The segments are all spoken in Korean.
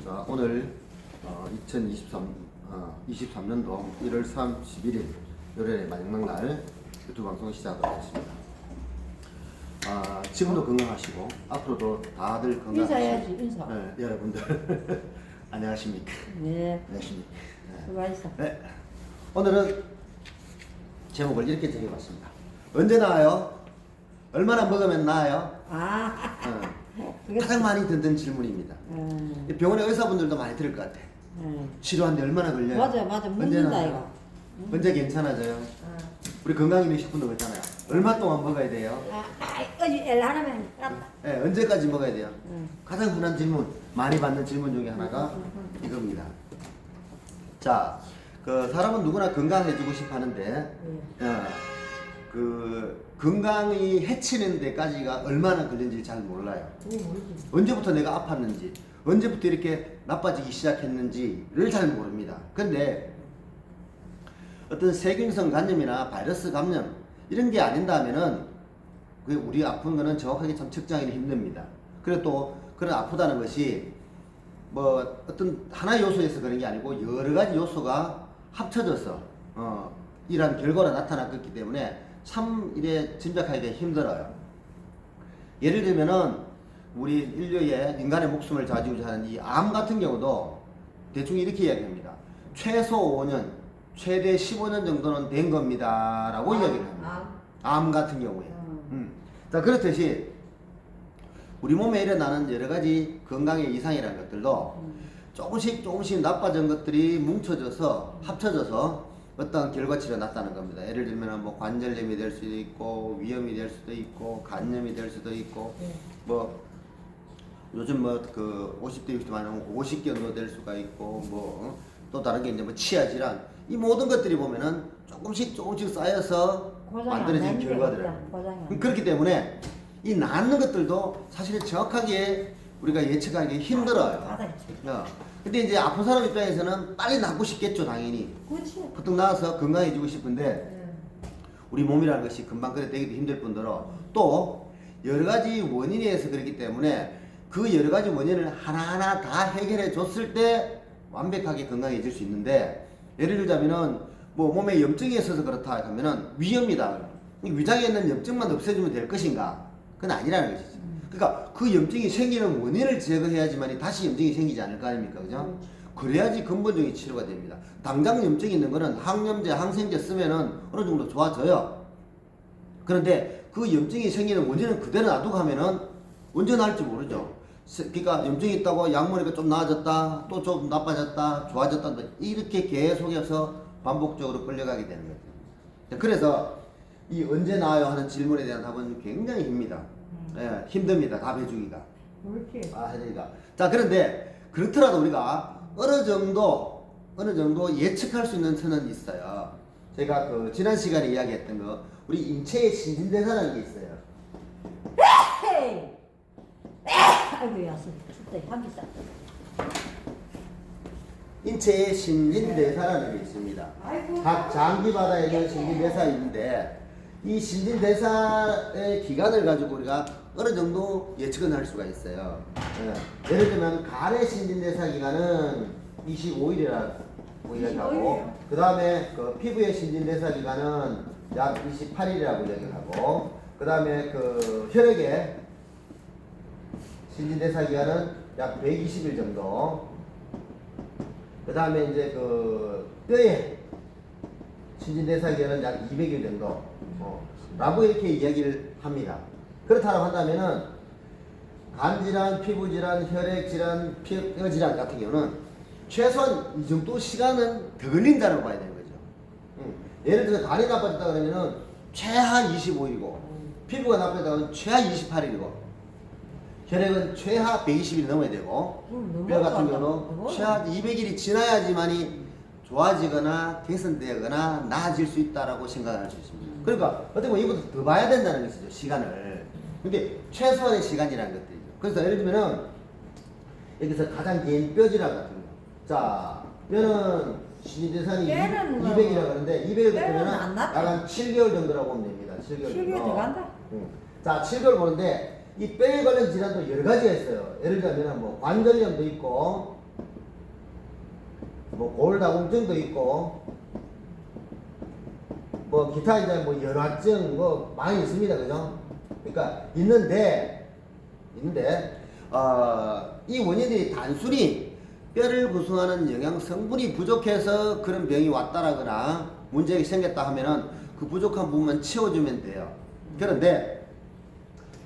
자, 오늘 23년도 1월 31일 월요일의 마지막 날 유튜브 방송 시작하도록 하겠습니다. 지금도 건강하시고 앞으로도 다들 건강하시고 인사해야지, 인사. 네, 여러분들 안녕하십니까? 네. 안녕하십니까? 수고하셨어. 네. 오늘은 제목을 이렇게 정해봤습니다. 언제 나와요? 얼마나 먹으면 나아요? 가장 많이 듣는 질문입니다. 병원에 의사분들도 많이 들을 것 같아. 치료하는데 얼마나 걸려요? 맞아, 언제 묻는다, 나아요? 이거. 언제 괜찮아져요? 우리 건강인의 식품도 그렇잖아요. 얼마 동안 먹어야 돼요? 어제 엘하나면 깠다. 네, 언제까지 먹어야 돼요? 가장 흔한 질문, 많이 받는 질문 중에 하나가 이겁니다. 자, 그 사람은 누구나 건강해지고 싶어 하는데, 그 건강이 해치는 데까지가 얼마나 걸린지 잘 몰라요. 언제부터 내가 아팠는지, 언제부터 이렇게 나빠지기 시작했는지를 잘 모릅니다. 근데 어떤 세균성 감염이나 바이러스 감염 이런 게 아닌다면은 우리 아픈 거는 정확하게 참 측정하기는 힘듭니다. 그리고 또 그런 아프다는 것이 뭐 어떤 하나의 요소에서 그런 게 아니고 여러 가지 요소가 합쳐져서 이러한 결과가 나타났기 때문에 참 이래 짐작하기가 힘들어요. 예를 들면은 우리 인류의 인간의 목숨을 좌지우지하는 이 암 같은 경우도 대충 이렇게 이야기합니다. 최소 5년, 최대 15년 정도는 된 겁니다 라고 이야기를 합니다. 암 같은 경우에. 자, 그렇듯이 우리 몸에 일어나는 여러 가지 건강의 이상이라는 것들도 조금씩 나빠진 것들이 뭉쳐져서 합쳐져서 어떤 결과치가 났다는 겁니다. 예를 들면 뭐 관절염이 될 수도 있고 위염이 될 수도 있고 간염이 될 수도 있고 뭐 요즘 뭐 그 50대 60대 많이 오면 오십견도 될 수가 있고 뭐 또 다른 게 이제 뭐 치아 질환 이 모든 것들이 보면은 조금씩 쌓여서 만들어진 결과들이에요. 그렇기 때문에 이 낫는 것들도 사실은 정확하게 우리가 예측하기 힘들어요. 근데 이제 아픈 사람 입장에서는 빨리 낫고 싶겠죠, 당연히. 그렇지. 보통 나와서 건강해지고 싶은데 우리 몸이라는 것이 금방 그래 되기도 힘들 뿐더러 또 여러 가지 원인에 의해서 그렇기 때문에 그 여러 가지 원인을 하나하나 다 해결해 줬을 때 완벽하게 건강해질 수 있는데 예를 들자면은 뭐 몸에 염증이 있어서 그렇다 하면은 위염이다. 위장에 있는 염증만 없애주면 될 것인가? 그건 아니라는 것이죠. 그러니까 그 염증이 생기는 원인을 제거해야지만 다시 염증이 생기지 않을 거 아닙니까? 그죠? 그래야지 근본적인 치료가 됩니다. 당장 염증이 있는 거는 항염제, 항생제 쓰면은 어느 정도 좋아져요. 그런데 그 염증이 생기는 원인은 그대로 놔두고 하면은 언제 나을지 모르죠. 그러니까 염증이 있다고 약 먹으니까 좀 나아졌다, 또 좀 나빠졌다, 좋아졌다, 이렇게 계속해서 반복적으로 끌려가게 되는 거죠. 그래서 이 언제 나아요 하는 질문에 대한 답은 굉장히 힘듭니다. 답해주기가. 그렇지. 하니까. 자, 그런데 그렇더라도 우리가 어느 정도 예측할 수 있는 선은 있어요. 제가 그 지난 시간에 이야기했던 거 우리 인체의 신진대사라는 게 있어요. 아이고, 야스. 춥다. 감기 쌌다. 인체의 신진대사라는 게 있습니다. 각 장기마다 있는 신진대사 있는데 이 신진대사의 기간을 가지고 우리가 어느 정도 예측은 할 수가 있어요. 예를 들면 간의 신진대사 기간은 25일이라고 이야기하고 그 다음에 그 피부의 신진대사 기간은 약 28일이라고 이야기하고 그 다음에 그 혈액의 신진대사 기간은 약 120일 정도 그 다음에 이제 그 뼈의 신진대사 기간은 약 200일 정도 라고 이렇게 이야기를 합니다. 그렇다고 한다면은 간질환, 피부질환, 혈액질환, 뼈질환 같은 경우는 최소한 이 정도 시간은 더 걸린다고 봐야 되는 거죠. 예를 들어서 간이 나빠졌다 그러면은 최하 25일이고 피부가 나빠졌다 그러면 최하 28일이고 혈액은 최하 120일이 넘어야 되고 뼈 같은 경우는 최하 200일이 지나야지만이 좋아지거나 개선되거나 나아질 수 있다라고 생각할 수 있습니다. 그러니까 어떻게 보면 이보다 더 봐야 된다는 것이죠, 시간을. 근데 최소한의 시간이라는 것들이죠. 그래서 예를 들면은 여기서 가장 긴 뼈질환 같은 거. 자, 뼈는 신진대사량이 200이라고 하는데 200을 보면은 약 7개월 정도라고 보면 됩니다. 7개월 정도. 7개월 더 간다. 자, 7개월 보는데 이 뼈에 관련 질환도 여러 가지가 있어요. 예를 들면 뭐 관절염도 있고 뭐 골다공증도 있고 뭐 기타 이제 뭐 열화증 뭐 많이 있습니다. 그죠? 그러니까 있는데 이 원인들이 단순히 뼈를 구성하는 영양 성분이 부족해서 그런 병이 왔다라거나 문제가 생겼다 하면은 그 부족한 부분만 채워주면 돼요. 그런데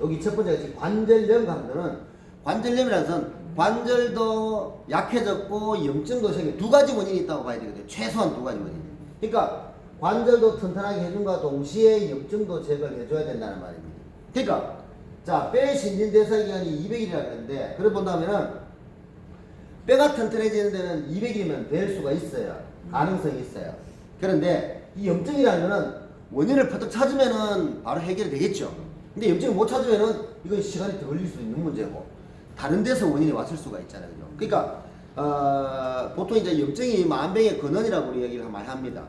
여기 첫 번째 관절염 강도는 관절염이라는 것은 관절도 약해졌고 염증도 생겨 두 가지 원인이 있다고 봐야 되거든요. 최소한 두 가지 원인. 그러니까 관절도 튼튼하게 해준과 동시에 염증도 제거를 해줘야 된다는 말입니다. 그러니까 자 뼈의 신진대사 기간이 200일이라 그랬는데 그래 본다면은 뼈가 튼튼해지는 데는 200일이면 될 수가 있어요. 가능성이 있어요. 그런데 이 염증이라는 거는 원인을 퍼뜩 찾으면은 바로 해결이 되겠죠. 근데 염증을 못 찾으면은 이건 시간이 더 걸릴 수 있는 문제고 다른 데서 원인이 왔을 수가 있잖아요. 그러니까 보통 이제 염증이 만병의 근원이라고 우리 얘기를 많이 합니다.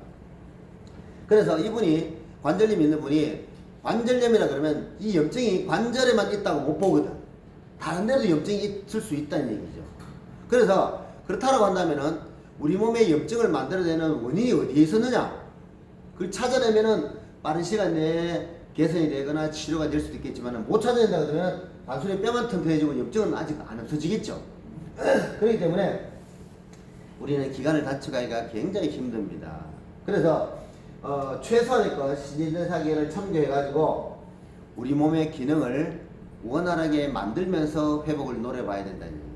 그래서 이분이 관절염이 있는 분이 관절염이라 그러면 이 염증이 관절에만 있다고 못 보거든. 다른 데도 염증이 있을 수 있다는 얘기죠. 그래서 그렇다고 한다면은 우리 몸에 염증을 만들어내는 원인이 어디에 있었느냐? 그걸 찾아내면은 빠른 시간 내에 개선이 되거나 치료가 될 수도 있겠지만 못 찾아낸다 그러면 단순히 뼈만 튼튼해지고 염증은 아직 안 없어지겠죠. 그렇기 때문에 우리는 기관을 다쳐가기가 굉장히 힘듭니다. 그래서 최소한의 것 신진대사기를 참조해가지고 우리 몸의 기능을 원활하게 만들면서 회복을 노려봐야 된다는 얘기입니다.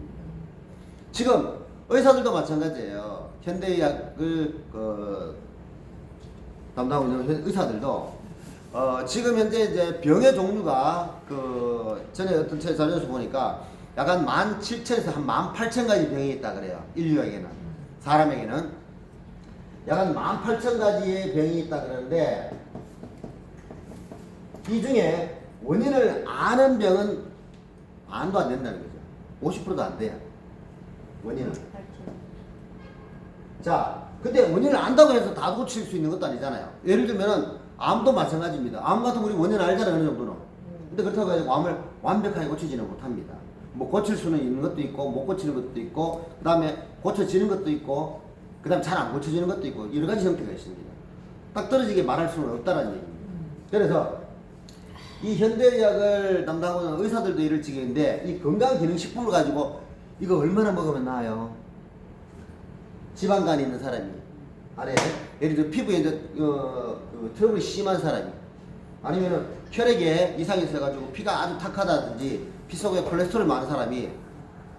지금 의사들도 마찬가지예요. 현대의학을 담당하고 있는 의사들도 지금 현재 이제 병의 종류가 전에 어떤 자료에서 보니까 약간 17,000에서 한 18,000가지 병이 있다 그래요. 인류에게는 사람에게는 약간 18,000가지의 병이 있다 그러는데 이 중에 원인을 아는 병은 안도 안 된다는 거죠. 50%도 안 돼요. 원인은. 자, 근데 원인을 안다고 해서 다 고칠 수 있는 것도 아니잖아요. 예를 들면은 암도 마찬가지입니다. 암 같은 우리 원인을 알잖아요, 어느 정도는. 근데 그렇다고 해서 암을 완벽하게 고치지는 못합니다. 뭐 고칠 수는 있는 것도 있고 못 고치는 것도 있고 그 다음에 고쳐지는 것도 있고 그 다음에 잘 안 고쳐지는 것도 있고 여러 가지 형태가 있습니다. 딱 떨어지게 말할 수는 없다는 얘기입니다. 그래서 이 현대의학을 담당하고 있는 의사들도 이럴 지경인데 이 건강기능식품을 가지고 이거 얼마나 먹으면 나아요? 지방간이 있는 사람이 아래 예를 들어 피부에 이제 트러블이 심한 사람이 아니면은 혈액에 이상이 있어가지고 피가 아주 탁하다든지 피 속에 콜레스테롤 많은 사람이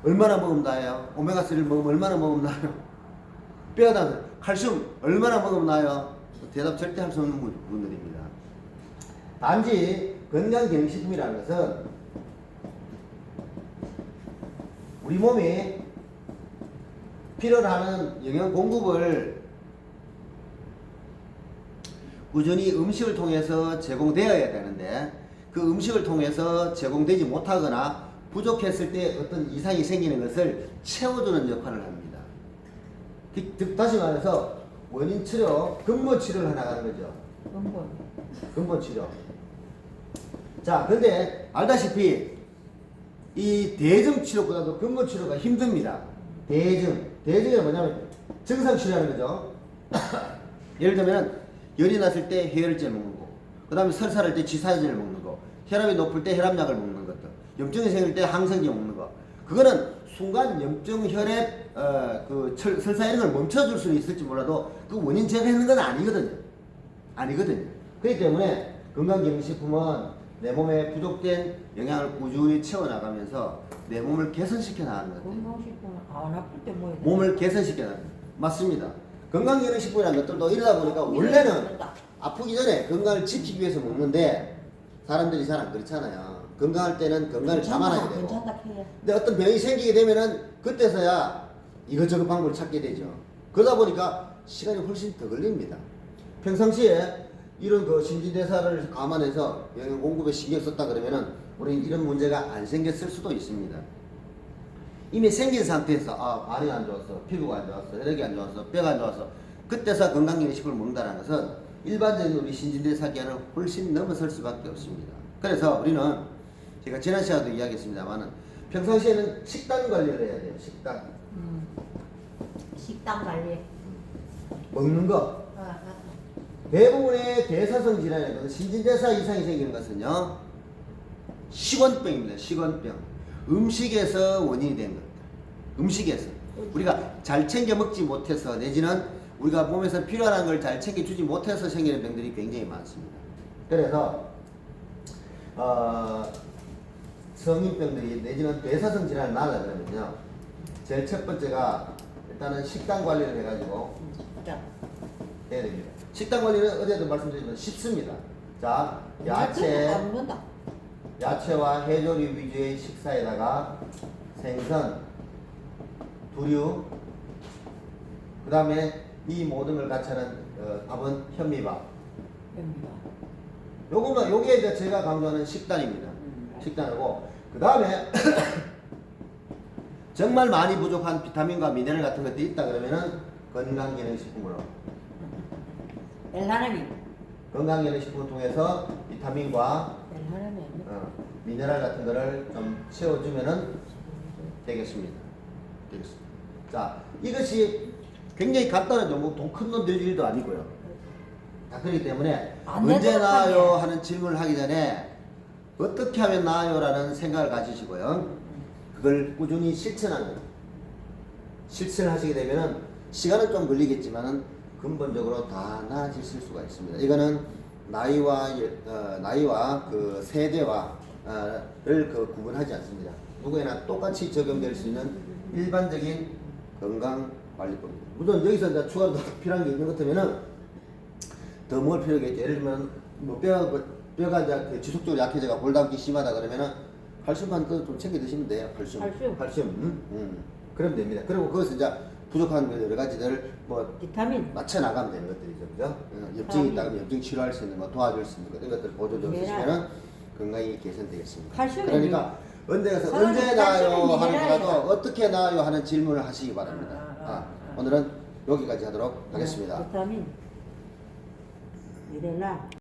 얼마나 먹으면 나아요? 오메가3를 먹으면 얼마나 먹으면 나아요? 뼈다 칼슘 얼마나 먹으면 나아요? 대답 절대 할 수 없는 분들입니다. 단지 건강기능식품이라는 것은 우리 몸이 필요로 하는 영양 공급을 꾸준히 음식을 통해서 제공되어야 되는데 그 음식을 통해서 제공되지 못하거나 부족했을 때 어떤 이상이 생기는 것을 채워주는 역할을 합니다. 다시 말해서 원인 치료, 근본 치료를 하나 하는 거죠. 근본 치료. 자, 근데 알다시피 이 대증 치료보다도 근본 치료가 힘듭니다. 대증이 뭐냐면 증상 치료하는 거죠. 예를 들면 열이 났을 때 해열제를 먹는 거, 그 다음에 설사할 때 지사제를 먹는 거, 혈압이 높을 때 혈압약을 먹는 것들, 염증이 생길 때 항생제 먹는 거. 그거는 순간 염증, 혈압, 설사 이런 걸 멈춰줄 수는 있을지 몰라도 그 원인 제거하는 건 아니거든요. 그렇기 때문에 건강기능식품은 내 몸에 부족된 영양을 꾸준히 채워나가면서 내 몸을 개선시켜 나가는 거죠. 건강식품은 안 아플 때 뭐야? 몸을 개선시켜 나가는 거죠. 맞습니다. 건강기능식품이라는 것들도 이러다 보니까 원래는 아프기 전에 건강을 지키기 위해서 먹는데 사람들이 잘 안 그렇잖아요. 건강할 때는 건강을 자만하게 되고 근데 어떤 병이 생기게 되면은 그때서야 이것저것 방법을 찾게 되죠. 그러다 보니까 시간이 훨씬 더 걸립니다. 평상시에 이런 신진대사를 감안해서 영양 공급에 신경 썼다 그러면은 우리는 이런 문제가 안 생겼을 수도 있습니다. 이미 생긴 상태에서 발이 안 좋았어, 피부가 안 좋았어, 혈액이 안 좋았어, 뼈가 안 좋았어. 그때서 건강기능식품을 먹는다는 것은 일반적인 우리 신진대사 기한을 훨씬 넘어설 수밖에 없습니다. 그래서 우리는 제가 지난 시간에도 이야기했습니다만은 평상시에는 식단 관리를 해야 돼요. 식단. 식단 관리. 먹는 거. 아, 아. 대부분의 대사성 질환에는 신진대사 이상이 생기는 것은요, 식원병입니다. 식원병. 음식에서 원인이 되는 겁니다. 음식에서. 우리가 잘 챙겨 먹지 못해서, 내지는 우리가 몸에서 필요한 걸 잘 챙겨주지 못해서 생기는 병들이 굉장히 많습니다. 그래서 성인병들이 내지는 대사성 질환을 나으려 그러면요, 제일 첫 번째가 일단은 식단 관리를 해가지고 자, 해야 됩니다. 식단 관리는 어제도 말씀드렸지만 쉽습니다. 자, 야채, 안 먹는다. 야채와 해조류 위주의 식사에다가 생선, 두류, 그 다음에 이 모든 걸 같이 하는 밥은 현미밥. 됩니다. 요거는, 요게 이제 제가 강조하는 식단입니다. 식단이고, 그 다음에 정말 많이 부족한 비타민과 미네랄 같은 것들이 있다 그러면은 건강기능식품으로. 멜라닌이. 건강기능식품을 통해서 비타민과 멜라닌이. 미네랄 같은 거를 좀 채워주면은 되겠습니다. 되겠습니다. 자, 이것이 굉장히 간단하죠. 뭐 돈 큰 돈 들 일도 아니고요. 자, 그렇기 때문에 안 언제 되도록 나아요 하게. 하는 질문을 하기 전에 어떻게 하면 나아요 라는 생각을 가지시고요. 그걸 꾸준히 실천하는 거예요. 실천하시게 되면은 시간은 좀 걸리겠지만은 근본적으로 다 나아지실 수가 있습니다. 이거는 나이와 그 세대와 를 구분하지 않습니다. 누구에나 똑같이 적용될 수 있는 일반적인 건강관리법입니다. 물론 여기서 이제 추가로 더 필요한 게 있는 것 같으면은 더 먹을 필요가 있죠. 예를 들면 뭐 뼈가 이제 그 지속적으로 약해져가 골다공증 심하다 그러면은 칼슘만 좀 챙겨 드시면 돼요. 칼슘. 그러면 됩니다. 그리고 거기서 이제 부족한 여러 가지들 뭐 비타민. 맞춰 나가면 되는 것들이죠, 그죠? 염증이 있다 그러면 염증 치료할 수 있는 거, 도와줄 수 있는 거 이런 것들 보조적으로 미네랄. 쓰시면은 건강이 개선되겠습니다. 칼슘이 그러니까 언제 가서 사람이 언제 나아요 칼슘이 하는 미네랄이다. 거라도 어떻게 나아요 하는 질문을 하시기 바랍니다. 아. 오늘은 여기까지 하도록 하겠습니다. 비타민. 미네랄.